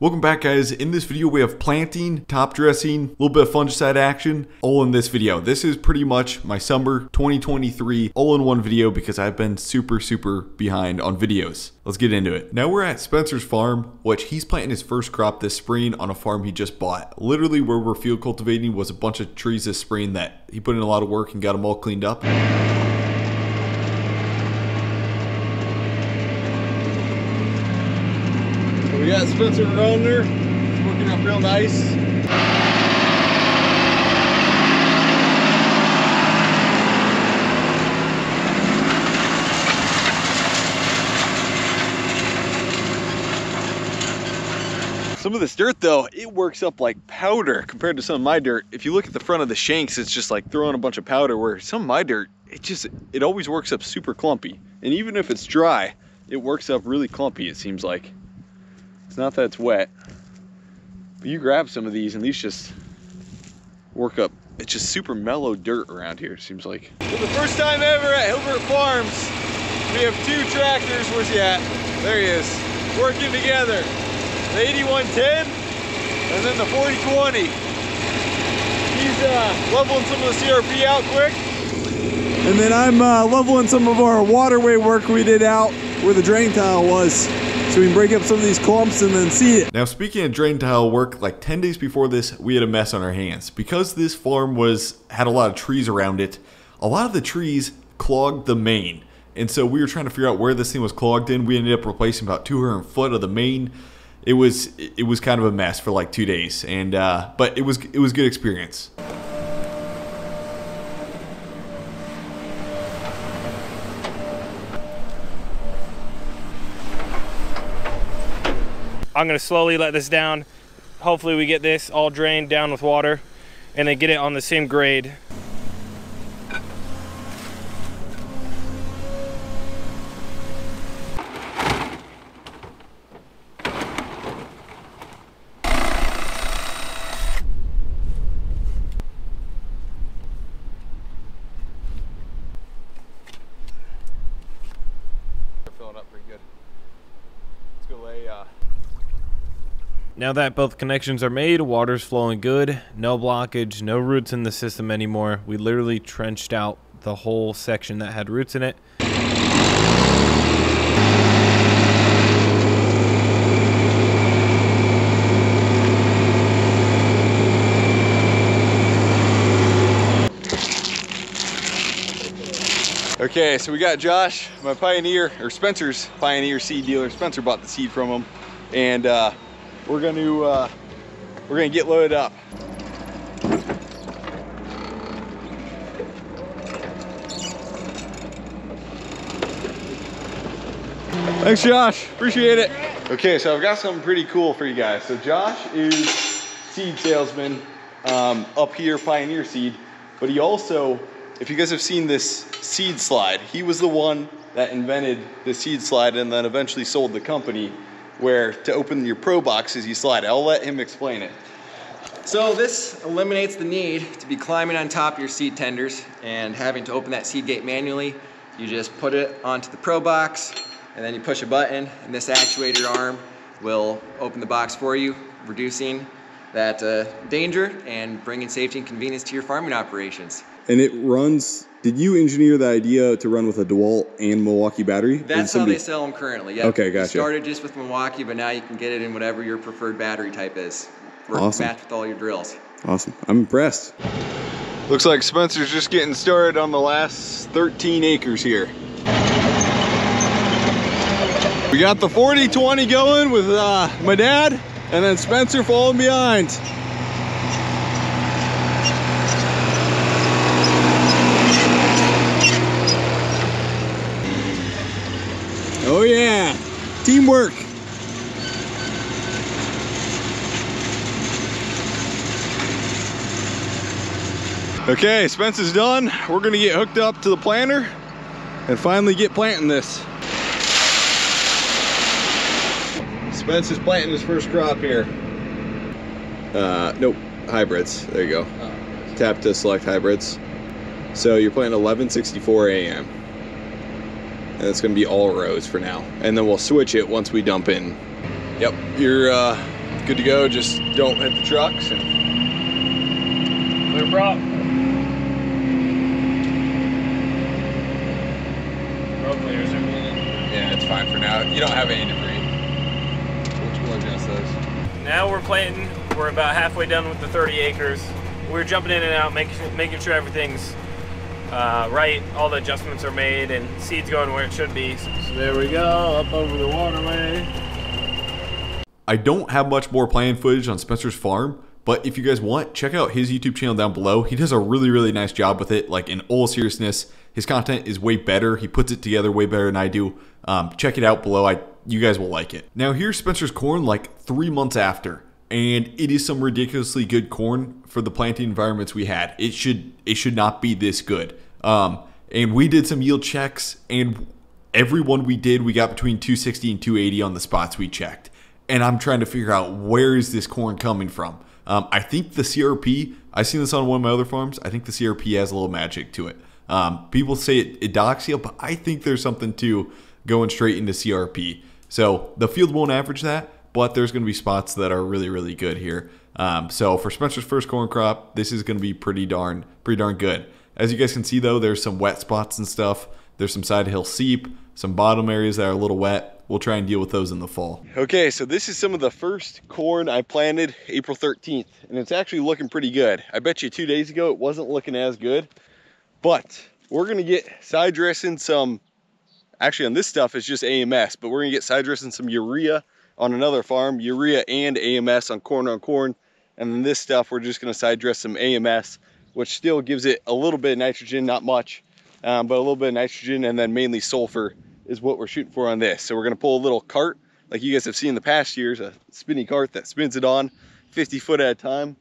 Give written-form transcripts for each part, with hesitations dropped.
Welcome back, guys. In this video we have planting, top dressing, a little bit of fungicide action, all in this video. This is pretty much my summer 2023 all-in-one video because I've been super behind on videos. Let's get into it. Now we're at Spencer's farm, which he's planting his first crop this spring on a farm he just bought. Literally where we're field cultivating was a bunch of trees this spring that he put in a lot of work and got them all cleaned up. We got Spencer around there. It's working up real nice. Some of this dirt though, it works up like powder compared to some of my dirt. If you look at the front of the shanks, it's just like throwing a bunch of powder, where some of my dirt, it always works up super clumpy. And even if it's dry, it works up really clumpy, it seems like. It's not that it's wet, but you grab some of these and these just work up. It's just super mellow dirt around here, it seems like. For the first time ever at Hilbert Farms, we have two tractors. Where's he at? There he is, working together. The 8110 and then the 4020. He's leveling some of the CRP out quick. And then I'm leveling some of our waterway work we did out where the drain tile was, so we can break up some of these clumps and then seed it. Now, speaking of drain tile work, like 10 days before this, we had a mess on our hands. Because this farm had a lot of trees around it, a lot of the trees clogged the main. And so we were trying to figure out where this thing was clogged in. We ended up replacing about 200 foot of the main. It was kind of a mess for like 2 days, and but it was good experience. I'm gonna slowly let this down. Hopefully we get this all drained down with water and then get it on the same grade. Filling up pretty good. Let's go lay Now that both connections are made, water's flowing good, no blockage, no roots in the system anymore. We literally trenched out the whole section that had roots in it. Okay, so we got Josh, my Pioneer, or Spencer's Pioneer seed dealer. Spencer bought the seed from him, and we're gonna get loaded up. Thanks, Josh, appreciate it. Okay, so I've got something pretty cool for you guys. So Josh is seed salesman up here, Pioneer Seed, but he also, if you guys have seen this seed slide, he was the one that invented the seed slide and then eventually sold the company, where to open your pro boxes you slide it. I'll let him explain it. So this eliminates the need to be climbing on top of your seed tenders and having to open that seed gate manually. You just put it onto the pro box and then you push a button and this actuator arm will open the box for you, reducing that danger and bringing safety and convenience to your farming operations. And it runs, did you engineer the idea to run with a DeWalt and Milwaukee battery? That's how they sell them currently, yeah. Okay, gotcha. We started just with Milwaukee, but now you can get it in whatever your preferred battery type is. Awesome. Matched with all your drills. Awesome, I'm impressed. Looks like Spencer's just getting started on the last 13 acres here. We got the 40-20 going with my dad, and then Spencer following behind. Oh yeah, teamwork. Okay, Spencer's done. We're gonna get hooked up to the planter and finally get planting this. Spence is planting his first crop here. Nope, hybrids, there you go. Tap to select hybrids. So you're planting 1164 AM. And it's gonna be all rows for now. And then we'll switch it once we dump in. Yep, you're good to go. Just don't hit the trucks and Clear prop. Road clears are meaning. yeah, it's fine for now. You don't have any debris. We'll adjust those. Now we're planting. We're about halfway done with the 30 acres. We're jumping in and out, making sure everything's right. All the adjustments are made and seeds going where it should be. So there we go, up over the waterway. I don't have much more planned footage on Spencer's farm, but if you guys want, check out his YouTube channel down below. He does a really, really nice job with it. Like, in all seriousness, his content is way better. He puts it together way better than I do. Check it out below. You guys will like it. Now, here's Spencer's corn like 3 months after, and it is some ridiculously good corn for the planting environments we had. It should not be this good. And we did some yield checks, and every one we did, we got between 260 and 280 on the spots we checked. And I'm trying to figure out, where is this corn coming from? I think the CRP, I've seen this on one of my other farms, I think the CRP has a little magic to it. People say it doxia, but I think there's something to going straight into CRP. So the field won't average that, but there's going to be spots that are really, really good here. So for Spencer's first corn crop, this is going to be pretty darn good. As you guys can see though, there's some wet spots and stuff. There's some side hill seep, some bottom areas that are a little wet. We'll try and deal with those in the fall. Okay, so this is some of the first corn I planted April 13th, and it's actually looking pretty good. I bet you 2 days ago it wasn't looking as good, but we're gonna get side dressing some, actually on this stuff it's just AMS, but we're gonna get side dressing some urea on another farm, urea and AMS on corn, and then this stuff we're just gonna side dress some AMS, which still gives it a little bit of nitrogen, not much, but a little bit of nitrogen, and then mainly sulfur is what we're shooting for on this. So we're gonna pull a little cart, like you guys have seen in the past years, a spinny cart that spins it on 50 foot at a time,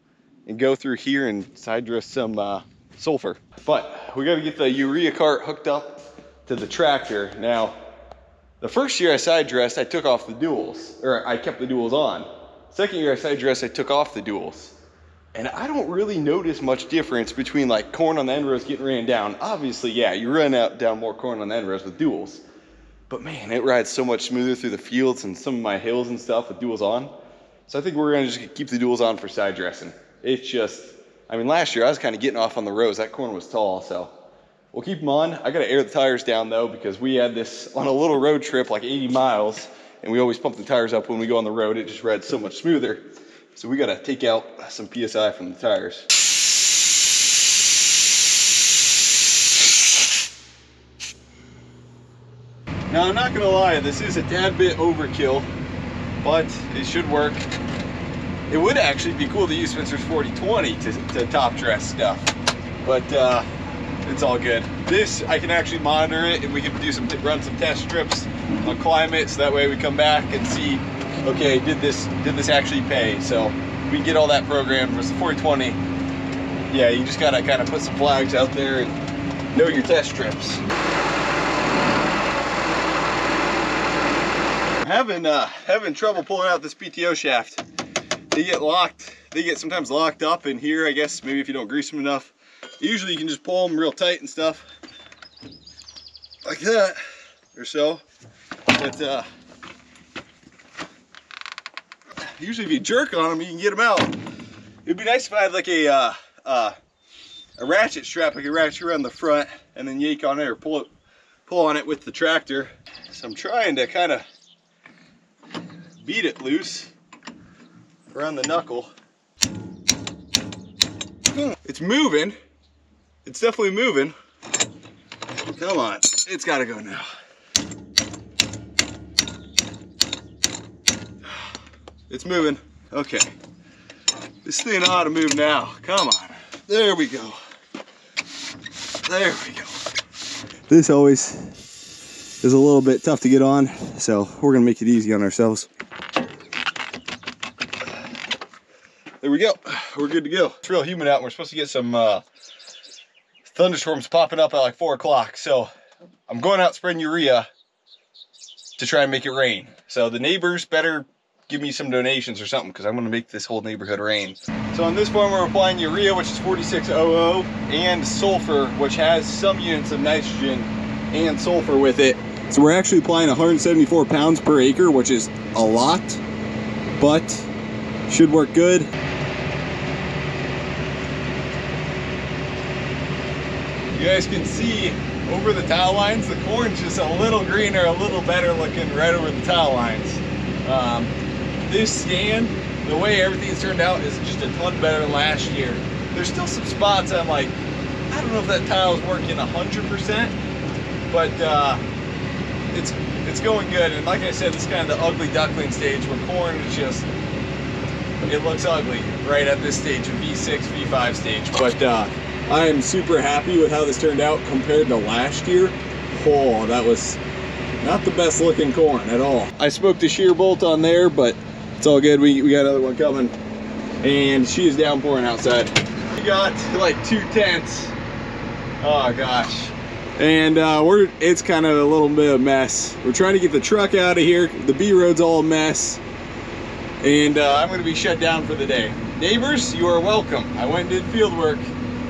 and go through here and side dress some sulfur. But we gotta get the urea cart hooked up to the tractor. Now, the first year I side dressed, I took off the duals, or I kept the duals on. Second year I side dressed, I took off the duals. And I don't really notice much difference between like corn on the end rows getting ran down. Obviously, yeah, you run down more corn on the end rows with duals. But man, it rides so much smoother through the fields and some of my hills and stuff with duals on. So I think we're gonna just keep the duals on for side dressing. It's just, I mean, last year I was kind of getting off on the rows. That corn was tall, so we'll keep them on. I gotta air the tires down though, because we had this on a little road trip, like 80 miles, and we always pump the tires up when we go on the road. It just rides so much smoother. So we gotta take out some PSI from the tires. Now, I'm not gonna lie, this is a tad bit overkill, but it should work. It would actually be cool to use Spencer's 4020 to top dress stuff, but it's all good. This, I can actually monitor it, and we can do run some test strips on climate, so that way we come back and see, okay, did this actually pay? So we can get all that programmed. Versus the 4020, yeah, you just gotta kind of put some flags out there and know your test strips. Having trouble pulling out this PTO shaft. They get sometimes locked up in here, I guess, maybe if you don't grease them enough. Usually you can just pull them real tight and stuff, like that, or so. But usually if you jerk on them, you can get them out. It'd be nice if I had like a ratchet strap I could ratchet around the front and then yank on it or pull on it with the tractor. So I'm trying to kind of beat it loose around the knuckle. It's moving. It's definitely moving. Come on, it's gotta go now. It's moving. Okay. This thing ought to move now. Come on. There we go. There we go. This always is a little bit tough to get on, so we're gonna make it easy on ourselves. There we go. We're good to go. It's real humid out, and we're supposed to get some thunderstorms popping up at like 4 o'clock. So I'm going out spreading urea to try and make it rain. So the neighbors better give me some donations or something, because I'm going to make this whole neighborhood rain. So on this farm we're applying urea, which is 4600, and sulfur, which has some units of nitrogen and sulfur with it. So we're actually applying 174 pounds per acre, which is a lot, but Should work good. You guys can see over the tile lines, the corn's just a little greener, a little better looking right over the tile lines. This stand, the way everything's turned out, is just a ton better than last year. There's still some spots I'm like, I don't know if that tile's working 100%, but it's going good. And like I said, this is kind of the ugly duckling stage where corn is just, it looks ugly right at this stage, a V6, V5 stage. But I am super happy with how this turned out compared to last year. Oh, that was not the best looking corn at all. I smoked a shear bolt on there, but it's all good. We got another one coming, and she is downpouring outside. We got like 2/10. Oh gosh. And it's kind of a little bit of a mess. We're trying to get the truck out of here. The B road's all a mess, and I'm going to be shut down for the day. Neighbors, you are welcome. I went and did field work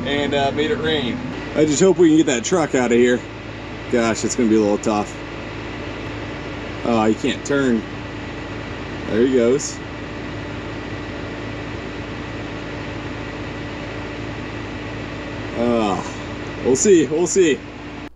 and made it rain. I just hope we can get that truck out of here. Gosh, it's going to be a little tough. Oh, you can't turn. There he goes. We'll see, we'll see.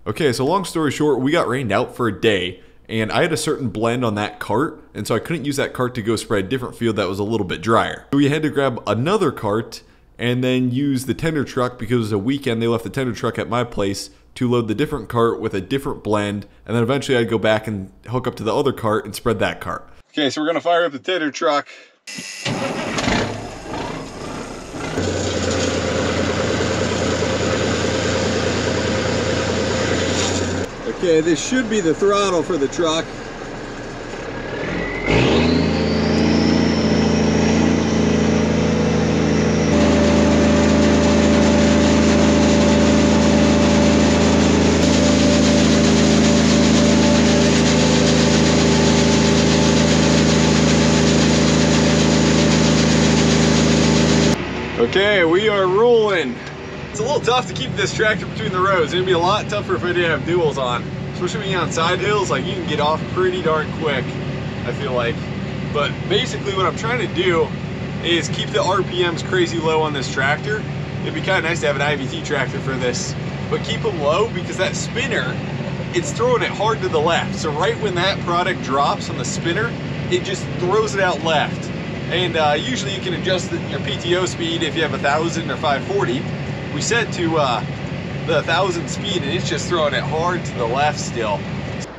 Okay, so long story short, we got rained out for a day, and I had a certain blend on that cart, and so I couldn't use that cart to go spray a different field that was a little bit drier. So we had to grab another cart and then use the tender truck, because it was a weekend. They left the tender truck at my place to load the different cart with a different blend, and then eventually I'd go back and hook up to the other cart and spread that cart. Okay, so we're gonna fire up the tender truck. Okay, this should be the throttle for the truck. Okay, we are rolling. It's a little tough to keep this tractor between the rows. It'd be a lot tougher if I didn't have duals on. Especially being on side hills, like you can get off pretty darn quick, I feel like. But basically what I'm trying to do is keep the RPMs crazy low on this tractor. It'd be kind of nice to have an IVT tractor for this, but keep them low because that spinner, it's throwing it hard to the left. So right when that product drops on the spinner, it just throws it out left. And usually you can adjust your PTO speed if you have 1,000 or 540. We set to the 1,000 speed, and it's just throwing it hard to the left still.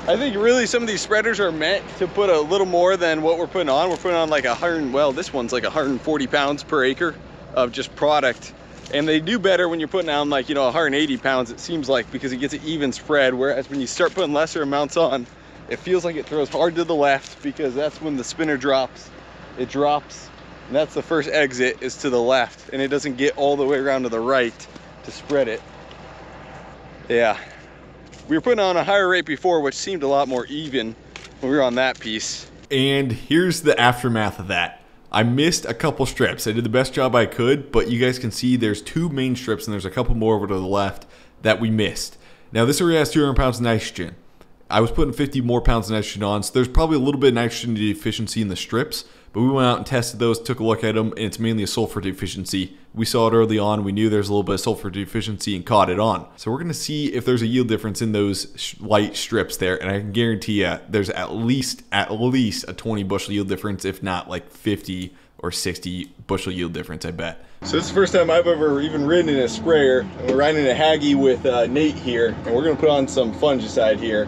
I think really some of these spreaders are meant to put a little more than what we're putting on. We're putting on like 100, well, this one's like 140 pounds per acre of just product. And they do better when you're putting on like, you know, 180 pounds, it seems like, because it gets an even spread. Whereas when you start putting lesser amounts on, it feels like it throws hard to the left, because that's when the spinner drops. It drops, and that's the first exit is to the left, and it doesn't get all the way around to the right to spread it. Yeah, we were putting on a higher rate before, which seemed a lot more even when we were on that piece. And here's the aftermath of that. I missed a couple strips. I did the best job I could, but you guys can see there's 2 main strips and there's a couple more over to the left that we missed. Now this area has 200 pounds of nitrogen. I was putting 50 more pounds of nitrogen on, so there's probably a little bit of nitrogen deficiency in the strips, but we went out and tested those, took a look at them, and it's mainly a sulfur deficiency. We saw it early on, we knew there's a little bit of sulfur deficiency and caught it on. So we're gonna see if there's a yield difference in those light strips there, and I can guarantee you there's at least a 20 bushel yield difference, if not like 50 or 60 bushel yield difference, I bet. So this is the first time I've ever even ridden in a sprayer, and we're riding a Haggy with Nate here, and we're gonna put on some fungicide here.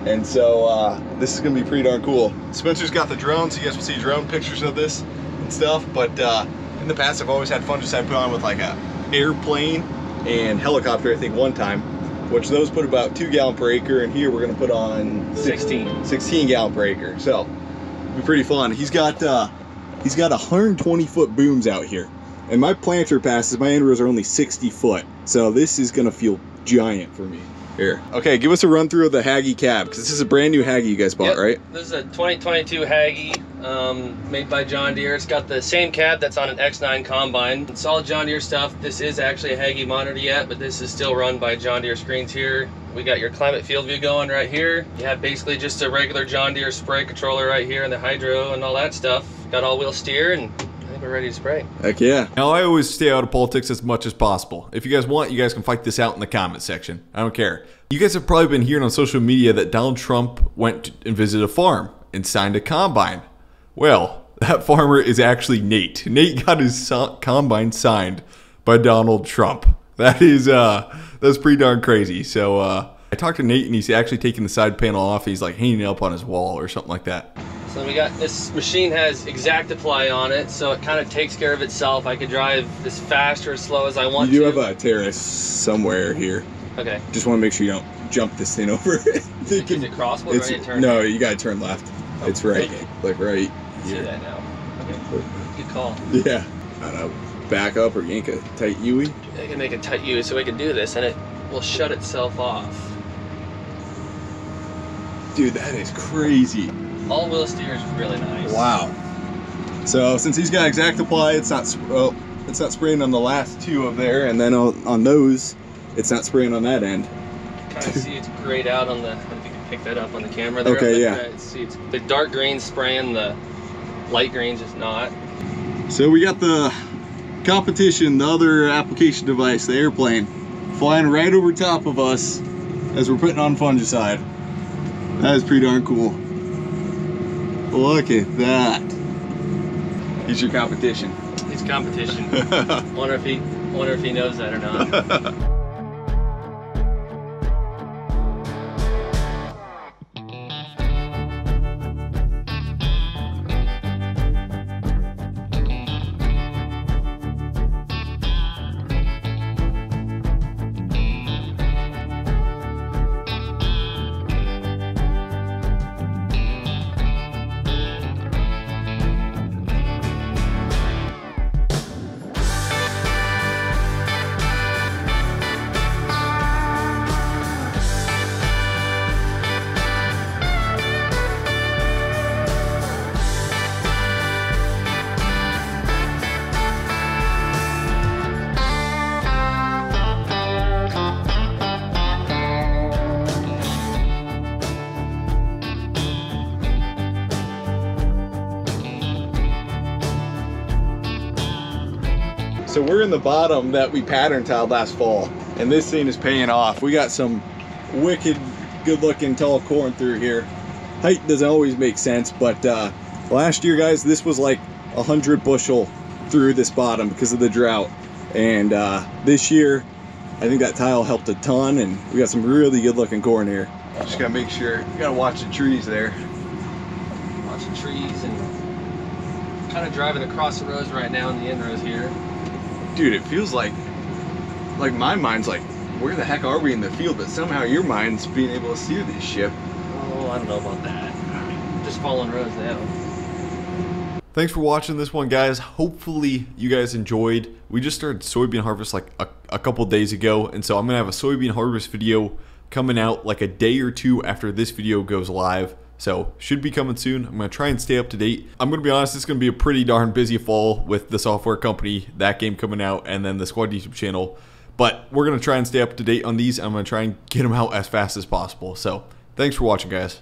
And so this is gonna be pretty darn cool. Spencer's got the drone, so you guys will see drone pictures of this and stuff. But in the past, I've always had fungicide put on with like a airplane and helicopter, I think one time, which those put about 2 gallon per acre. And here we're gonna put on 16 gallon per acre. So it'll be pretty fun. He's got 120 foot booms out here. And my planter passes, my end rows are only 60 foot. So this is gonna feel giant for me. Here. Okay, give us a run through of the Haggy cab, because this is a brand new Haggy you guys bought, right? This is a 2022 Haggy, made by John Deere. It's got the same cab that's on an X9 combine. It's all John Deere stuff. This is actually a Haggy monitor yet, but this is still run by John Deere screens here. We got your climate field view going right here. You have basically just a regular John Deere spray controller right here and the hydro and all that stuff. Got all-wheel steer and think we're ready to spray. Heck yeah. Now, I always stay out of politics as much as possible. If you guys want, you guys can fight this out in the comment section. I don't care. You guys have probably been hearing on social media that Donald Trump went and visited a farm and signed a combine. Well, that farmer is actually Nate. Nate got his combine signed by Donald Trump. That's pretty darn crazy. So I talked to Nate, and he's actually taking the side panel off. He's like hanging it up on his wall or something like that. So we got, this machine has exact apply on it, so it kind of takes care of itself. I could drive as fast or as slow as I want to. You do have a terrace somewhere here. Okay. Just want to make sure you don't jump this thing over. Is it crossable or ready to turn? No, you gotta turn left. Oh, it's right, okay. like right See here. that now. Okay. Good call. Yeah. I don't know, back up or yank a tight U. I can make a tight U so we can do this, and it will shut itself off. Dude, that is crazy. All wheel steer is really nice. Wow. So since he's got exact apply, it's not spraying on the last two up there, and then on those, it's not spraying on that end. Kind of see it's grayed out on the. I don't know if you can pick that up on the camera there. Okay, yeah. See, it's the dark green's spraying, the light green's just not. So we got the competition, the other application device, the airplane, flying right over top of us as we're putting on fungicide. That is pretty darn cool. Look at that. He's your competition. It's competition. wonder if he knows that or not. So we're in the bottom that we pattern tiled last fall, and this thing is paying off. We got some wicked good looking tall corn through here. Height doesn't always make sense, but last year, guys, this was like 100 bushel through this bottom because of the drought. And this year, I think that tile helped a ton, and we got some really good looking corn here. Just gotta make sure, you gotta watch the trees there. Watch the trees and kind of driving across the rows right now in the end rows here. Dude, it feels like my mind's like, where the heck are we in the field? But somehow your mind's being able to steer this ship. Oh, I don't know about that. Just following rows now. Thanks for watching this one, guys. Hopefully you guys enjoyed. We just started soybean harvest like a couple days ago, and so I'm gonna have a soybean harvest video coming out like a day or two after this video goes live. So should be coming soon. I'm gonna try and stay up to date. I'm gonna be honest, it's gonna be a pretty darn busy fall with the software company, that game coming out, and then the Squad YouTube channel. But we're gonna try and stay up to date on these. I'm gonna try and get them out as fast as possible. So thanks for watching, guys.